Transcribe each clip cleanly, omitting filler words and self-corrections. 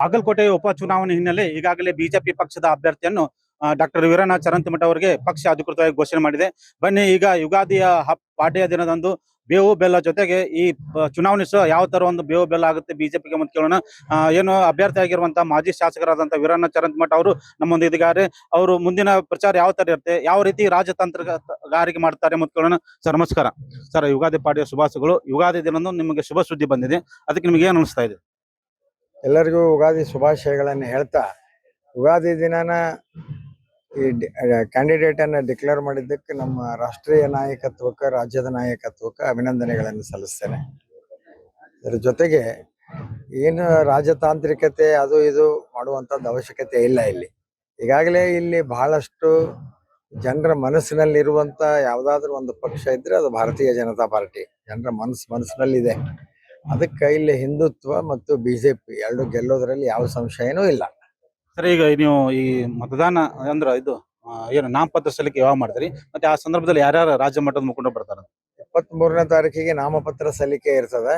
ಬಾಗಲಕೋಟೆ ಉಪಚುನಾವಣೆ ಹಿನ್ನೆಲೆ ಈಗಾಗಲೇ ಬಿಜೆಪಿ ಪಕ್ಷದ ಅಭ್ಯರ್ಥಿಯನ್ನು ಡಾಕ್ಟರ್ ವೀರಣ್ಣ ಚರಂತಿಮಠ ಅವರಿಗೆ ಪಕ್ಷ ಅಧಿಕೃತವಾಗಿ ಘೋಷಣೆ ಮಾಡಿದೆ. ಬನ್ನಿ ಈಗ ಯುಗಾದಿಯ ಪಾಡ್ಯ ದಿನದಂದು ಬೇವು ಬೆಲ್ಲ ಜೊತೆಗೆ ಈ ಚುನಾವಣೆ ಸಹ ಯಾವ ತರ ಒಂದು ಬೇವು ಬೆಲ್ಲ ಆಗುತ್ತೆ ಬಿಜೆಪಿಗೆ ಅಂತ ಕೇಳೋಣ. ಏನು ಅಭ್ಯರ್ಥಿ ಆಗಿರುವಂತಹ ಮಾಜಿ ಶಾಸಕರಾದಂತಹ ವೀರಣ್ಣ ಚರಂತಿಮಠ ಅವರು ನಮ್ಮೊಂದಿದ್ದಾರೆ. ಅವರು ಮುಂದಿನ ಪ್ರಚಾರ ಯಾವ ತರ ಇರುತ್ತೆ, ಯಾವ ರೀತಿ ರಾಜತಂತ್ರಗಾರಿಕೆ ಮಾಡ್ತಾರೆ ಅಂತ ಕೇಳೋಣ. ಸರ್ ನಮಸ್ಕಾರ. ಸರ್, ಯುಗಾದಿ ಪಾಡ್ಯ ಶುಭಾಶಯಗಳು. ಯುಗಾದಿ ದಿನದಂದು ನಿಮಗೆ ಶುಭ ಸುದ್ದಿ ಬಂದಿದೆ, ಅದಕ್ಕೆ ನಿಮಗೆ ಏನು ಅನಿಸ್ತಾ ಇದೆ? ಎಲ್ಲರಿಗೂ ಯುಗಾದಿ ಶುಭಾಶಯಗಳನ್ನು ಹೇಳ್ತಾ, ಯುಗಾದಿ ದಿನಾನ ಈ ಕ್ಯಾಂಡಿಡೇಟ್ ಅನ್ನು ಡಿಕ್ಲೇರ್ ಮಾಡಿದ್ದಕ್ಕೆ ನಮ್ಮ ರಾಷ್ಟ್ರೀಯ ನಾಯಕತ್ವಕ್ಕೆ, ರಾಜ್ಯದ ನಾಯಕತ್ವಕ್ಕೆ ಅಭಿನಂದನೆಗಳನ್ನು ಸಲ್ಲಿಸ್ತೇನೆ. ಇದರ ಜೊತೆಗೆ ಏನು ರಾಜತಾಂತ್ರಿಕತೆ ಅದು ಇದು ಮಾಡುವಂಥದ್ದು ಅವಶ್ಯಕತೆ ಇಲ್ಲ. ಈಗಾಗಲೇ ಇಲ್ಲಿ ಬಹಳಷ್ಟು ಜನರ ಮನಸ್ಸಿನಲ್ಲಿರುವಂಥ ಯಾವುದಾದ್ರೂ ಒಂದು ಪಕ್ಷ ಇದ್ರೆ ಅದು ಭಾರತೀಯ ಜನತಾ ಪಾರ್ಟಿ ಜನರ ಮನಸ್ಸಿನಲ್ಲಿದೆ. ಅದಕ್ಕೆ ಇಲ್ಲಿ ಹಿಂದುತ್ವ ಮತ್ತು ಬಿಜೆಪಿ ಎರಡು ಗೆಲ್ಲೋದ್ರಲ್ಲಿ ಯಾವ ಸಂಶಯನೂ ಇಲ್ಲ. ಸರ್, ಈಗ ನೀವು ಈ ಮತದಾನ ಅಂದ್ರೆ ಇದು ಏನು ನಾಮಪತ್ರ ಸಲ್ಲಿಕೆ ಯಾವಾಗ ಮಾಡ್ತೀರಿ, ಮತ್ತೆ ಆ ಸಂದರ್ಭದಲ್ಲಿ ಯಾರ್ಯಾರು ರಾಜ್ಯ ಮಟ್ಟದ ಮುಖಂಡರು ಬರ್ತಾರೆ? 23ನೇ ತಾರೀಕಿಗೆ ನಾಮಪತ್ರ ಸಲ್ಲಿಕೆ ಇರ್ತದೆ.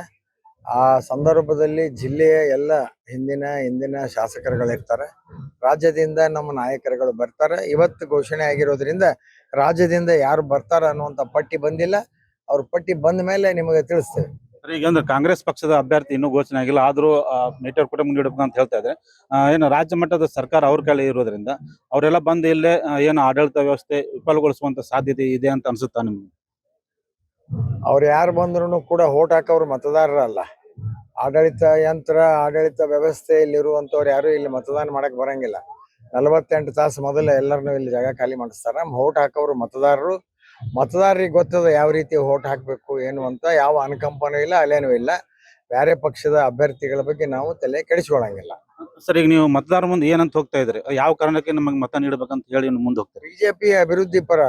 ಆ ಸಂದರ್ಭದಲ್ಲಿ ಜಿಲ್ಲೆಯ ಎಲ್ಲ ಹಿಂದಿನ ಶಾಸಕರುಗಳಿರ್ತಾರೆ. ರಾಜ್ಯದಿಂದ ನಮ್ಮ ನಾಯಕರುಗಳು ಬರ್ತಾರೆ. ಇವತ್ತು ಘೋಷಣೆ ಆಗಿರೋದ್ರಿಂದ ರಾಜ್ಯದಿಂದ ಯಾರು ಬರ್ತಾರ ಅನ್ನುವಂಥ ಪಟ್ಟಿ ಬಂದಿಲ್ಲ. ಅವ್ರ ಪಟ್ಟಿ ಬಂದ ಮೇಲೆ ನಿಮಗೆ ತಿಳಿಸ್ತೇವೆ. ಈಗ ಅಂದ್ರೆ ಕಾಂಗ್ರೆಸ್ ಪಕ್ಷದ ಅಭ್ಯರ್ಥಿ ಇನ್ನೂ ಘೋಷಣೆ ಆಗಿಲ್ಲ, ಆದ್ರೂ ಮೇಟರ್ ಕೂಡ ಮುಂದಿಡಬೇಕು ಅಂತ ಹೇಳ್ತಾ ಇದ್ರೆ, ಏನು ರಾಜ್ಯ ಮಟ್ಟದ ಸರ್ಕಾರ ಅವ್ರ ಕೈಲಿ ಇರೋದ್ರಿಂದ ಅವರೆಲ್ಲ ಬಂದು ಇಲ್ಲೇ ಏನು ಆಡಳಿತ ವ್ಯವಸ್ಥೆ ವಿಫಲಗೊಳಿಸುವಂತ ಸಾಧ್ಯತೆ ಇದೆ ಅಂತ ಅನ್ಸುತ್ತಾ ನಿಮ್ಗೆ? ಅವ್ರು ಯಾರು ಬಂದ್ರು ಕೂಡ ಓಟ್ ಹಾಕೋರು ಮತದಾರರಲ್ಲ. ಆಡಳಿತ ಯಂತ್ರ, ಆಡಳಿತ ವ್ಯವಸ್ಥೆಯಲ್ಲಿರುವಂತವ್ರು ಯಾರು ಇಲ್ಲಿ ಮತದಾನ ಮಾಡಕ್ ಬರಂಗಿಲ್ಲ. 48 ತಾಸು ಮೊದಲೇ ಎಲ್ಲರನ್ನೂ ಇಲ್ಲಿ ಜಾಗ ಖಾಲಿ ಮಾಡಿಸ್ತಾರ. ಓಟ್ ಹಾಕೋರು ಮತದಾರರು. ಮತದಾರರಿಗೆ ಗೊತ್ತದ ಯಾವ ರೀತಿ ಓಟ್ ಹಾಕ್ಬೇಕು ಏನು ಅಂತ. ಯಾವ ಅನುಕಂಪನೂ ಇಲ್ಲ, ಅಲ್ಲೇನೂ ಇಲ್ಲ. ಬೇರೆ ಪಕ್ಷದ ಅಭ್ಯರ್ಥಿಗಳ ಬಗ್ಗೆ ನಾವು ತಲೆ ಕೆಡಿಸ್ಕೊಳಂಗಿಲ್ಲ. ಸರ್, ಈಗ ನೀವು ಮತದಾರ ಮುಂದೆ ಏನಂತ ಹೋಗ್ತಾ ಇದ್ರಿ, ಯಾವ ಕಾರಣಕ್ಕೆ ನಮಗೆ ಮತ ನೀಡಬೇಕಂತ ಹೇಳಿ ಮುಂದೆ ಹೋಗ್ತಾರೆ? ಬಿಜೆಪಿ ಅಭಿವೃದ್ಧಿ ಪರ.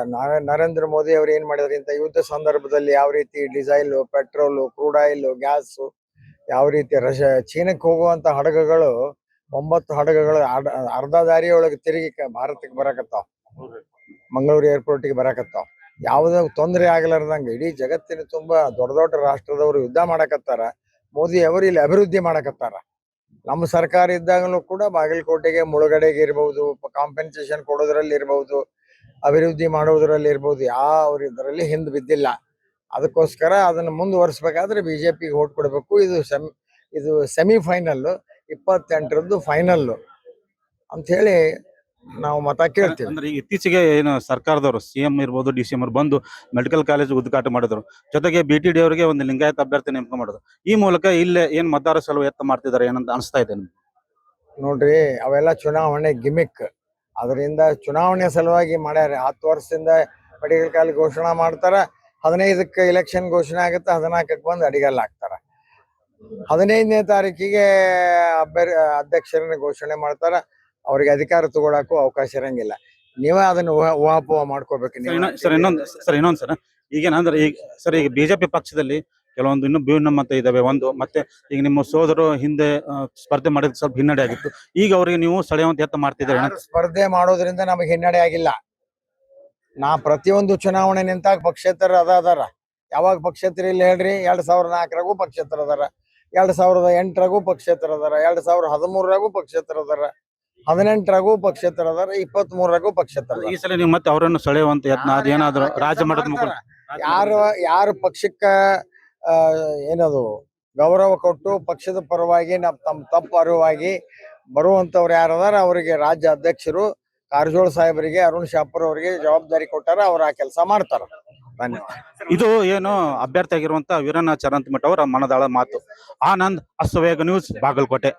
ನರೇಂದ್ರ ಮೋದಿ ಅವರು ಏನ್ ಮಾಡಿದಾರೆ ಅಂತ, ಯುದ್ಧ ಸಂದರ್ಭದಲ್ಲಿ ಯಾವ ರೀತಿ diesel, petrol, crude oil, gas, ಯಾವ ರೀತಿ ಚೀನಕ್ಕೆ ಹೋಗುವಂತ ಹಡಗುಗಳು 9 ಹಡಗುಗಳು ಅರ್ಧ ದಾರಿಯೊಳಗೆ ತಿರುಗಿ ಭಾರತಕ್ಕೆ ಬರಾಕತ್ತಾವ, ಮಂಗಳೂರು ಏರ್ಪೋರ್ಟ್ಗೆ ಬರಾಕತ್ತಾವ. ಯಾವುದೇ ತೊಂದರೆ ಆಗಲಾರ್ದಂಗೆ ಇಡೀ ಜಗತ್ತಿನ ತುಂಬಾ ದೊಡ್ಡ ದೊಡ್ಡ ರಾಷ್ಟ್ರದವರು ಯುದ್ಧ ಮಾಡಕತ್ತಾರ. ಮೋದಿ ಅವರು ಇಲ್ಲಿ ಅಭಿವೃದ್ಧಿ ಮಾಡಕತ್ತಾರ. ನಮ್ಮ ಸರ್ಕಾರ ಇದ್ದಾಗಲೂ ಕೂಡ ಬಾಗಲಕೋಟೆಗೆ ಮುಳುಗಡೆಗೆ ಇರ್ಬಹುದು, ಕಾಂಪೆನ್ಸೇಷನ್ ಕೊಡೋದ್ರಲ್ಲಿ ಇರ್ಬಹುದು, ಅಭಿವೃದ್ಧಿ ಮಾಡೋದ್ರಲ್ಲಿ ಇರ್ಬಹುದು, ಯಾವ ಇದರಲ್ಲಿ ಹಿಂದೆ ಬಿದ್ದಿಲ್ಲ. ಅದಕ್ಕೋಸ್ಕರ ಅದನ್ನು ಮುಂದುವರಿಸಬೇಕಾದ್ರೆ ಬಿಜೆಪಿಗೆ ಓಟ್ ಕೊಡಬೇಕು. ಇದು ಸೆಮಿಫೈನಲ್, 28ರದ್ದು ಫೈನಲ್ ಅಂತ ಹೇಳಿ ನಾವು ಮತ ಕೇಳ್ತೀವಿ. ಅಂದ್ರೆ ಈಗ ಇತ್ತೀಚೆಗೆ ಏನು ಸರ್ಕಾರದವರು ಸಿಎಂ ಇರ್ಬೋದು, ಡಿಸಿಎಂ ಬಂದು ಮೆಡಿಕಲ್ ಕಾಲೇಜ್ ಉದ್ಘಾಟನೆ ಮಾಡಿದ್ರು. ಜೊತೆಗೆ BTD ಅವರಿಗೆ ಒಂದು ಲಿಂಗಾಯತ ಅಭ್ಯರ್ಥಿ ನೇಮಕ ಮಾಡಿದ್ರು. ಈ ಮೂಲಕ ಇಲ್ಲೇ ಏನ್ ಮತದಾರ ಸಲುವಾಗಿ ಎತ್ತ ಮಾಡ್ತಿದ್ದಾರೆ ಏನಂತ ಅನಿಸ್ತಾ ಇದೆ ನಿಮ್ಗೆ? ನೋಡ್ರಿ, ಅವೆಲ್ಲ ಚುನಾವಣೆ ಗಿಮಿಕ್. ಅದರಿಂದ ಚುನಾವಣೆ ಸಲುವಾಗಿ ಮಾಡ್ಯಾರ. 10 ವರ್ಷದಿಂದ ಮೆಡಿಕಲ್ ಕಾಲೇಜ್ ಘೋಷಣೆ ಮಾಡ್ತಾರ. 15ಕ್ಕೆ ಇಲೆಕ್ಷನ್ ಘೋಷಣೆ ಆಗುತ್ತೆ, 14ಕ್ಕೆ ಬಂದು ಅಡಿಗಲ್ಲ ಹಾಕ್ತಾರ. 15ನೇ ತಾರೀಕಿಗೆ ಅಧ್ಯಕ್ಷರನ್ನ ಘೋಷಣೆ ಮಾಡ್ತಾರ. ಅವ್ರಿಗೆ ಅಧಿಕಾರ ತಗೊಳಕ್ಕೂ ಅವಕಾಶ ಇರಂಗಿಲ್ಲ. ನೀವೇ ಅದನ್ನ ಊಹಾಪೋಹ ಮಾಡ್ಕೋಬೇಕು. ಸರ್, ಇನ್ನೊಂದು ಸರ್, ಈಗೇನಂದ್ರೆ ಈಗ ಬಿಜೆಪಿ ಪಕ್ಷದಲ್ಲಿ ಕೆಲವೊಂದು ಇನ್ನೂ ಭಿನ್ನ ಮತ ಇದಾವೆ. ಒಂದು ಮತ್ತೆ ಈಗ ನಿಮ್ಮ ಸೋದರು ಹಿಂದೆ ಸ್ಪರ್ಧೆ ಮಾಡಿದ ಸ್ವಲ್ಪ ಹಿನ್ನಡೆ ಆಗಿತ್ತು. ಈಗ ಅವರಿಗೆ ನೀವು ಸೆಳೆಯುವಂತ ಯತ್ನ ಮಾಡ್ತಿದ್ದಾರೆ. ಸ್ಪರ್ಧೆ ಮಾಡೋದ್ರಿಂದ ನಮಗೆ ಹಿನ್ನಡೆ ಆಗಿಲ್ಲ. ನಾ ಪ್ರತಿಯೊಂದು ಚುನಾವಣೆ ನಿಂತಾಗ ಪಕ್ಷೇತರ ಅದಾರ. ಯಾವಾಗ ಪಕ್ಷೇತರ ಇಲ್ಲ ಹೇಳ್ರಿ? 2004ರಾಗೂ ಪಕ್ಷೇತರ ಅದಾರ, 2008ರಾಗೂ ಪಕ್ಷೇತರ ಅದಾರ, 2013ರಾಗೂ ಪಕ್ಷೇತರ ಅದಾರ, 18ರಾಗೂ ಪಕ್ಷೇತರ ಅದಾರ, 23ರಾಗೂ ಪಕ್ಷೇತರ. ಈ ಸಲ ನೀವು ಮತ್ತೆ ಅವರನ್ನು ಸೆಳೆಯುವಂತ ಯತ್ನ ಅದೇನಾದ್ರು ರಾಜ್ಯ ಮಟ್ಟದ ಮುಖಂಡ ಯಾರು ಪಕ್ಷಕ್ಕ ಏನದು ಗೌರವ ಕೊಟ್ಟು ಪಕ್ಷದ ಪರವಾಗಿ ತಮ್ಮ ತಪ್ಪು ಅರಿವಾಗಿ ಬರುವಂತವ್ರು ಯಾರದಾರ ಅವರಿಗೆ ರಾಜ್ಯ ಅಧ್ಯಕ್ಷರು ಕಾರಜೋಳ ಸಾಹೇಬರಿಗೆ, ಅರುಣ್ ಶಾಪುರ್ ಅವರಿಗೆ ಜವಾಬ್ದಾರಿ ಕೊಟ್ಟಾರ. ಅವ್ರು ಆ ಕೆಲಸ ಮಾಡ್ತಾರ. ಧನ್ಯವಾದ. ಇದು ಏನು ಅಭ್ಯರ್ಥಿ ಆಗಿರುವಂತ ವೀರಣ್ಣ ಚರಂತಿಮಠ ಅವರ ಮನದಾಳ ಮಾತು. ಆನಂದ್, ಅಶ್ವವೇಗ ನ್ಯೂಸ್, ಬಾಗಲಕೋಟೆ.